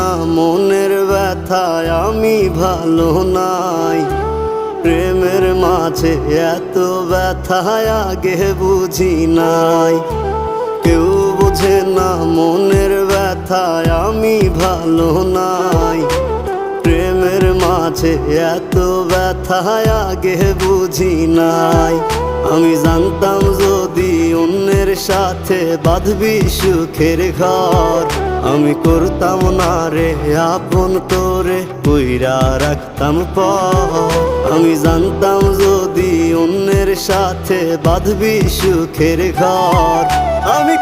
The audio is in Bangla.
না মনের ব্যথায় আমি ভালো নাই। প্রেমের মাঝে এত ব্যথায় আগে বুঝি নাই। কেউ বোঝে না মনের ব্যথায় আমি ভালো নাই। প্রেমের মাঝে এত ব্যথায় আগে বুঝি নাই। আমি জানতাম যদি অন্যের সাথে বাঁধবি সুখের ঘর, আমি করতাম না রে আপন তোরে কইরা রাখতাম পর। আমি জানতাম যদি অন্যের সাথে বাঁধবি সুখের ঘর, আমি